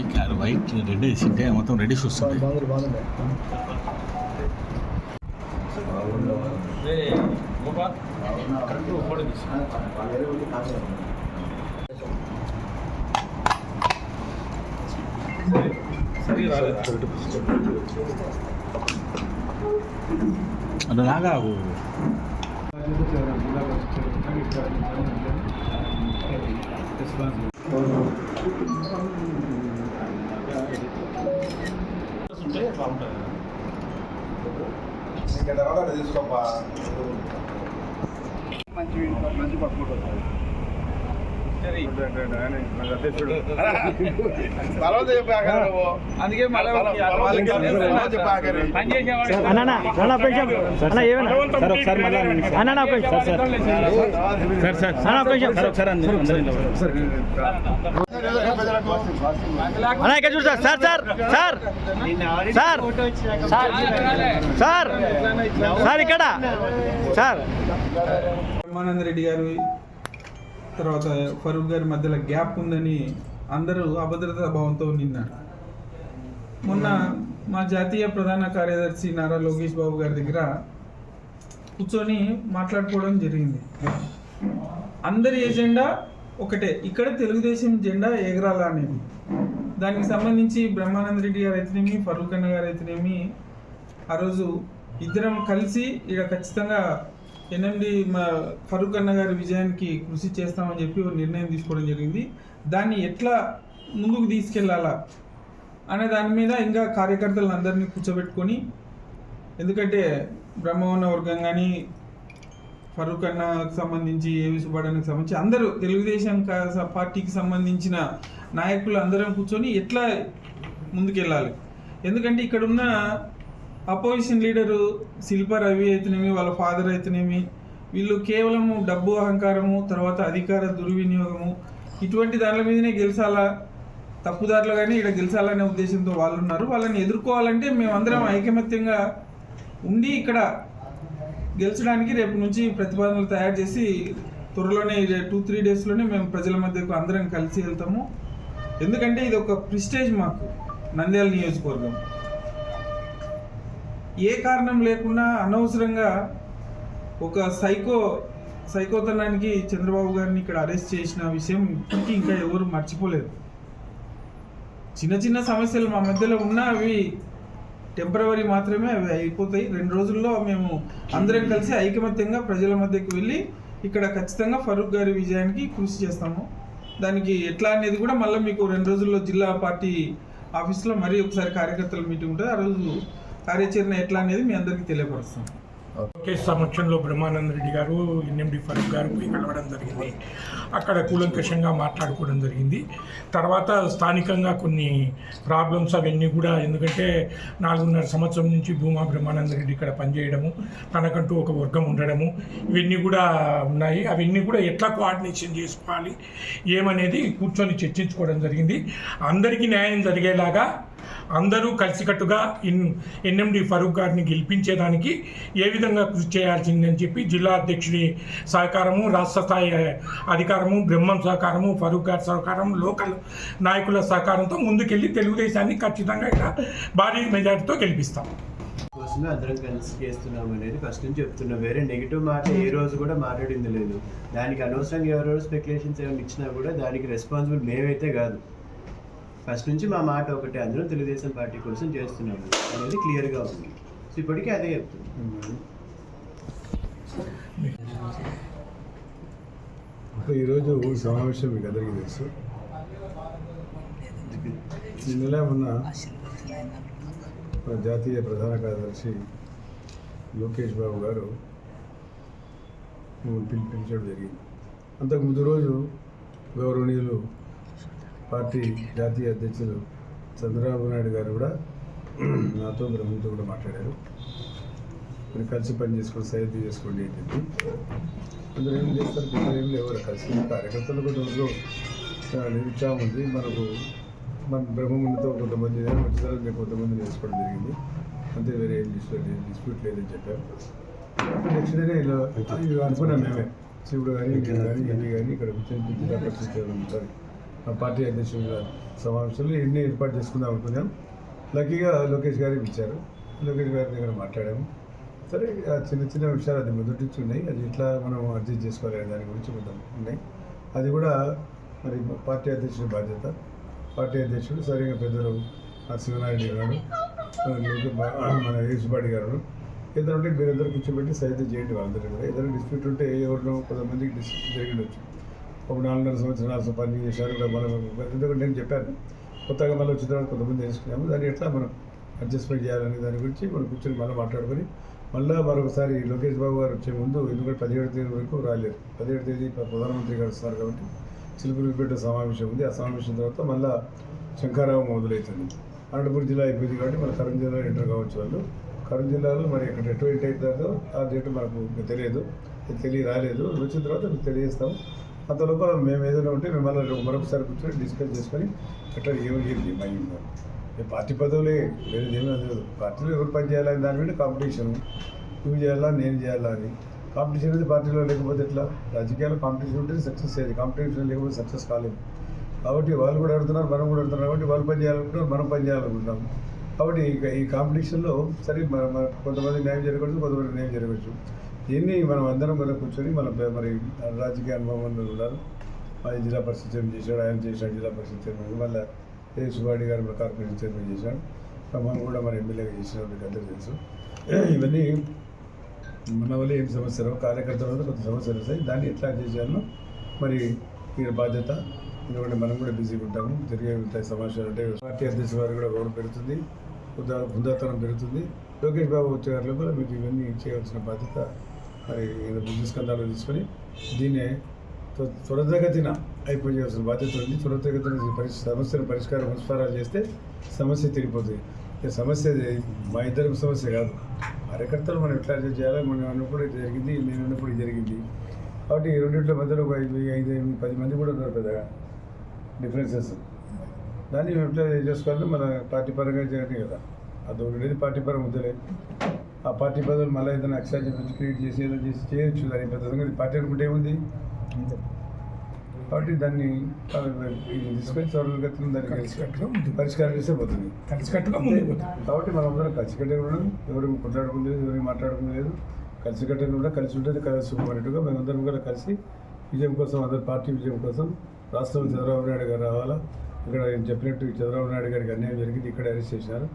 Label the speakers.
Speaker 1: ఈ white red వేసింటే మొత్తం reddish వస్తుంది. అది లాగా
Speaker 2: తీసుకోపా మంచి పట్టుకుంటు అందుకే
Speaker 3: ఇక్కడ సార్
Speaker 4: బ్రహ్మానంద రెడ్డి గారు తర్వాత ఫరూక్ గారి మధ్యలో గ్యాప్ ఉందని అందరూ అభద్రతా భావంతో నిన్నారు. మొన్న మా జాతీయ ప్రధాన కార్యదర్శి నారా లోకేష్ బాబు గారి దగ్గర కూర్చొని మాట్లాడుకోవడం జరిగింది. అందరి ఎజెండా ఒకటే, ఇక్కడ తెలుగుదేశం జెండా ఎగరాలా అనేది. దానికి సంబంధించి బ్రహ్మానంద రెడ్డి గారు అయితేనేమి, ఫరూక్ అన్న గారు అయితేనేమి ఆ రోజు ఇద్దరం కలిసి ఇక్కడ ఖచ్చితంగా మా ఫరూక్ అన్న గారి విజయానికి కృషి చేస్తామని చెప్పి ఒక నిర్ణయం తీసుకోవడం జరిగింది. దాన్ని ఎట్లా ముందుకు తీసుకెళ్లాలా అనే దాని మీద ఇంకా కార్యకర్తలను అందరినీ కూర్చోబెట్టుకొని, ఎందుకంటే బ్రహ్మవన్న వర్గం కానీ ఫరూక్ అన్నకు సంబంధించి ఏవి సుబ్బారానికి సంబంధించి అందరూ తెలుగుదేశం పార్టీకి సంబంధించిన నాయకులు అందరం కూర్చొని ఎట్లా ముందుకెళ్ళాలి. ఎందుకంటే ఇక్కడున్న అపోజిషన్ లీడరు శిల్పా రవి అయితేనేమి, వాళ్ళ ఫాదర్ అయితేనేమి, వీళ్ళు కేవలము డబ్బు అహంకారము, తర్వాత అధికార దుర్వినియోగము, ఇటువంటి దానిల మీదనే గెలిచాలా, తప్పుదారులు కానీ ఇక్కడ గెలిచాలనే ఉద్దేశంతో వాళ్ళు ఉన్నారు. వాళ్ళని ఎదుర్కోవాలంటే మేమందరం ఐకమత్యంగా ఉండి ఇక్కడ గెలిచడానికి రేపు నుంచి ప్రతిపాదనలు తయారు చేసి త్వరలోనే 2-3 డేస్లోనే మేము ప్రజల మధ్యకు అందరం కలిసి వెళ్తాము. ఎందుకంటే ఇది ఒక ప్రిస్టేజ్ మాకు నంద్యాల నియోజకవర్గం. ఏ కారణం లేకుండా అనవసరంగా ఒక సైకోతనానికి చంద్రబాబు గారిని ఇక్కడ అరెస్ట్ చేసిన విషయం ఇప్పటికీ ఇంకా ఎవరు మర్చిపోలేదు. చిన్న చిన్న సమస్యలు మా మధ్యలో ఉన్నా అవి టెంపరవరీ మాత్రమే, అవి అయిపోతాయి. 2 రోజుల్లో మేము అందరం కలిసి ఐకమత్యంగా ప్రజల మధ్యకు వెళ్ళి ఇక్కడ ఖచ్చితంగా ఫరూక్ గారి విజయానికి కృషి చేస్తాము. దానికి ఎట్లా అనేది కూడా మళ్ళీ మీకు 2 రోజుల్లో జిల్లా పార్టీ ఆఫీస్లో మరీ ఒకసారి కార్యకర్తల మీటింగ్ ఉంటుంది. ఆ రోజు కార్యాచరణ ఎట్లా అనేది మీ అందరికీ తెలియపరుస్తాం.
Speaker 5: లోకేష్ సమక్షంలో బ్రహ్మానంద రెడ్డి గారు, ఎన్ఎండి ఫరూక్ గారు పోయి కలవడం జరిగింది. అక్కడ కూలంకషంగా మాట్లాడుకోవడం జరిగింది. తర్వాత స్థానికంగా కొన్ని ప్రాబ్లమ్స్ అవన్నీ కూడా, ఎందుకంటే 4.5 సంవత్సరం నుంచి భూమా బ్రహ్మానంద రెడ్డి ఇక్కడ పనిచేయడము, తనకంటూ ఒక వర్గం ఉండడము, ఇవన్నీ కూడా ఉన్నాయి. అవన్నీ కూడా ఎట్లా కోఆర్డినేషన్ చేసుకోవాలి ఏమనేది కూర్చొని చర్చించుకోవడం జరిగింది. అందరికీ న్యాయం జరిగేలాగా అందరూ కలిసికట్టుగా ఎన్ఎండి ఫరూక్ గారిని గెలిపించేదానికి ఏ విధంగా కృషి చేయాల్సిందని చెప్పి జిల్లా అధ్యక్షుడి సహకారము, రాష్ట్ర స్థాయి అధికారము, బ్రహ్మం సహకారము, ఫరూక్ గారి సహకారం, లోకల్ నాయకుల సహకారంతో ముందుకెళ్ళి తెలుగుదేశాన్ని ఖచ్చితంగా ఇక్కడ భారీ మెజార్టీతో గెలిపిస్తాం.
Speaker 6: కోసమే అందరం కలిసి చేస్తున్నాం అనేది ఫస్ట్ నుంచి చెప్తున్నాం. వేరే నెగిటివ్ మాట ఏ రోజు కూడా మాట్లాడింది లేదు. దానికి అనవసరంగా ఎవరెవరు స్పెక్యులేషన్స్ ఏమైనా ఇచ్చినా కూడా దానికి రెస్పాన్సిబుల్ మేమైతే కాదు. ఫస్ట్ నుంచి మా మాట ఒకటే, అందరం తెలుగుదేశం పార్టీ కోసం చేస్తున్నాము అనేది క్లియర్గా ఉంది. సో ఇప్పటికీ అదే చెప్తున్నాం.
Speaker 7: ఈరోజు సమావేశం మీకు అందరికీ తెలుసు. నిన్నలా ఉన్న జాతీయ ప్రధాన కార్యదర్శి లోకేష్ బాబు గారు పిలిపించడం జరిగింది. అంతకుముందు రోజు గౌరవనీయులు పార్టీ జాతీయ అధ్యక్షులు చంద్రబాబు నాయుడు గారు కూడా నాతో బ్రహ్మతో కూడా మాట్లాడారు. మీరు కలిసి పని చేసుకొని సైద్యం చేసుకోండి ఏంటంటే అందరూ ఏం చేస్తారు, పిల్లలు ఏం లేవు. కలిసి కార్యకర్తలకు రోజులో నిరుత్సాహం ఉంది. మన బ్రహ్మమునితో కొంతమంది వచ్చేసారి మేము కొంతమంది నేర్చుకోవడం జరిగింది. అంతే, వేరే ఏం డిస్ప్యూట్ లేదని చెప్పారు. నెక్స్ట్ డేనే ఇలా అనుకున్నాం మేమే, శివుడు కానీ ఎన్ని కానీ ఇక్కడ జిల్లా పరిస్థితి ఉంటారు మా పార్టీ అధ్యక్షుల సమావేశంలో ఎన్ని ఏర్పాటు చేసుకుందాం అనుకున్నాం. లక్కీగా లోకేష్ గారికి ఇచ్చారు. లోకేష్ గారి దగ్గర మాట్లాడాము. సరే ఆ చిన్న చిన్న విషయాలు అది మొదటి నుంచి ఉన్నాయి, అది ఎట్లా మనం అడ్జస్ట్ చేసుకోవాలి దాని గురించి కొంచెం ఉన్నాయి. అది కూడా మరి పార్టీ అధ్యక్షుడి బాధ్యత. పార్టీ అధ్యక్షుడు సరిగా పెద్దలు శివనాయుడు గారు, మన యేసుపాటి గారు ఏదైనా ఉంటే మీరిద్దరు కూర్చోబెట్టి సైతం చేయండి. వాళ్ళందరూ కూడా ఏదైనా డిస్ప్యూట్ ఉంటే ఎవరినో కొంతమందికి డిస్ప్యూట్ జరిగిండొచ్చు. ఒక 4.5 సంవత్సరాలు పని చేశారు కూడా మనం. ఎందుకంటే నేను చెప్పాను కొత్తగా మళ్ళీ వచ్చిన తర్వాత కొంతమంది తెలుసుకున్నాము, దాన్ని ఎట్లా మనం అడ్జస్ట్మెంట్ చేయాలనే దాని గురించి మనం కూర్చొని మళ్ళీ మాట్లాడుకొని మళ్ళీ మరొకసారి లోకేష్ బాబు గారు వచ్చే ముందు, ఎందుకంటే 17వ తేదీ వరకు రాలేరు. 17వ తేదీ ప్రధానమంత్రి గారు వస్తున్నారు కాబట్టి చిలుకూరుపేట సమావేశం ఉంది. ఆ సమావేశం తర్వాత మళ్ళీ శంకరావు మొదలవుతుంది. అనంతపురం జిల్లా అయిపోయింది కాబట్టి మన కర్నూలు జిల్లాలో ఎంటర్ కావచ్చు వాళ్ళు. కర్నూలు జిల్లాలో మరి ఇక్కడ ఎటు ఎంటర్ అవుతుందో ఆ డేట్ మనకు తెలియదు, రాలేదు. వచ్చిన తర్వాత మీకు తెలియజేస్తాం. అంత లోపల మేము ఏదైనా ఉంటే మిమ్మల్ని మరొకసారి కూర్చొని డిస్కస్ చేసుకొని ఎట్లా ఏమి మైండ్ పార్టీ పదవులే వేరే ఏమీ లేదు. పార్టీలో ఎవరు పని చేయాలని దాని మీద కాంపిటీషన్, నువ్వు చేయాలా నేను చేయాలా అని. కాంపిటీషన్ అనేది పార్టీలో లేకపోతే ఎట్లా? రాజకీయాల్లో కాంపిటీషన్ ఉంటే సక్సెస్ అయ్యేది, కాంపిటీషన్ లేకపోతే సక్సెస్ కాలేదు. కాబట్టి వాళ్ళు కూడా అడుగుతున్నారు, మనం కూడా అడుగుతున్నారు. కాబట్టి వాళ్ళు పని చేయాలనుకుంటున్నారు, మనం పని చేయాలనుకుంటున్నాం. కాబట్టి ఈ కాంపిటీషన్లో సరే కొంతమంది న్యాయం జరగవచ్చు, కొంతమంది న్యాయం జరగవచ్చు. దీన్ని మనం అందరం కూడా కూర్చొని మరి రాజకీయ అనుభవం ఉన్నారు. ఆయన జిల్లా పరిషత్ చైర్మన్ చేశాడు, ఆయన చేశాడు జిల్లా పరిషత్ చైర్మన్. మళ్ళీ యేసుపాటి గారు కార్పొరేషన్ చైర్మన్ చేశాడు. మనం కూడా మరి ఎమ్మెల్యేగా చేసిన మీకు అందరూ తెలుసు. ఇవన్నీ మన వల్ల ఏం సమస్యలు, కార్యకర్తల వల్ల కొంత సమస్యలు వస్తాయి. దాన్ని ఎట్లా చేయాలో మరి మీరు బాధ్యత. ఎందుకంటే మనం కూడా బిజీగా ఉంటాము, జరిగే ఉంటాయి సమాచారాలు. అంటే పార్టీ అధ్యక్షుల వారు కూడా గౌరవం పెరుగుతుంది, బృందాతనం పెరుగుతుంది. లోకేష్ బాబు వచ్చే గారిలో కూడా మీకు ఇవన్నీ చేయవలసిన బాధ్యత మరి బిజినెస్ కందాలు తీసుకొని దీన్నే త్వరితగతిన అయిపోయాల్సిన బాధ్యత ఉంది. త్వరితగతిన సమస్యను పరిష్కారాలు చేస్తే సమస్య తిరిగిపోతుంది. సమస్య మా ఇద్దరికి సమస్య కాదు, కార్యకర్తలు మనం ఎట్లా చేయాలో. మనం అన్నప్పుడు జరిగింది, నేను అన్నప్పుడు జరిగింది. కాబట్టి ఈ రెండింటి మధ్యలో ఒక 5-10 మంది కూడా ఉన్నారు పెద్దగా డిఫరెన్సెస్. దాన్ని మేము ఎట్లా చేసుకోవాలని మన పార్టీ పరంగా చేయడం కదా. అది ఉండేది పార్టీ పరంగా వద్దలే. ఆ పార్టీ పదవులు మళ్ళీ ఏదైనా ఎక్స్ట్రా చెప్పి క్రియేట్ చేసి ఏదో చేసి చేయొచ్చు. దాని పెద్ద సంగతి పార్టీ అనుకుంటే ఏముంది. కాబట్టి దాన్ని తీసుకొని త్వరగతిని దాన్ని పరిష్కారం చేస్తే పోతుంది. కాబట్టి మనం అందరం కలిసికట్టుగా ఉండడం, ఎవరు కొట్లాడుకునేది, ఎవరికి మాట్లాడుకునేది, కలిసికట్టుగా కూడా కలిసి ఉంటుంది. కలిసి ఉన్నట్టుగా మేమందరం కూడా కలిసి విజయం కోసం, అందరి పార్టీ విజయం కోసం రాష్ట్రంలో చంద్రబాబు నాయుడు గారు రావాలా. ఇక్కడ చెప్పినట్టు చంద్రబాబు నాయుడు గారికి అన్యాయం జరిగింది, ఇక్కడ అరెస్ట్ చేసినారు.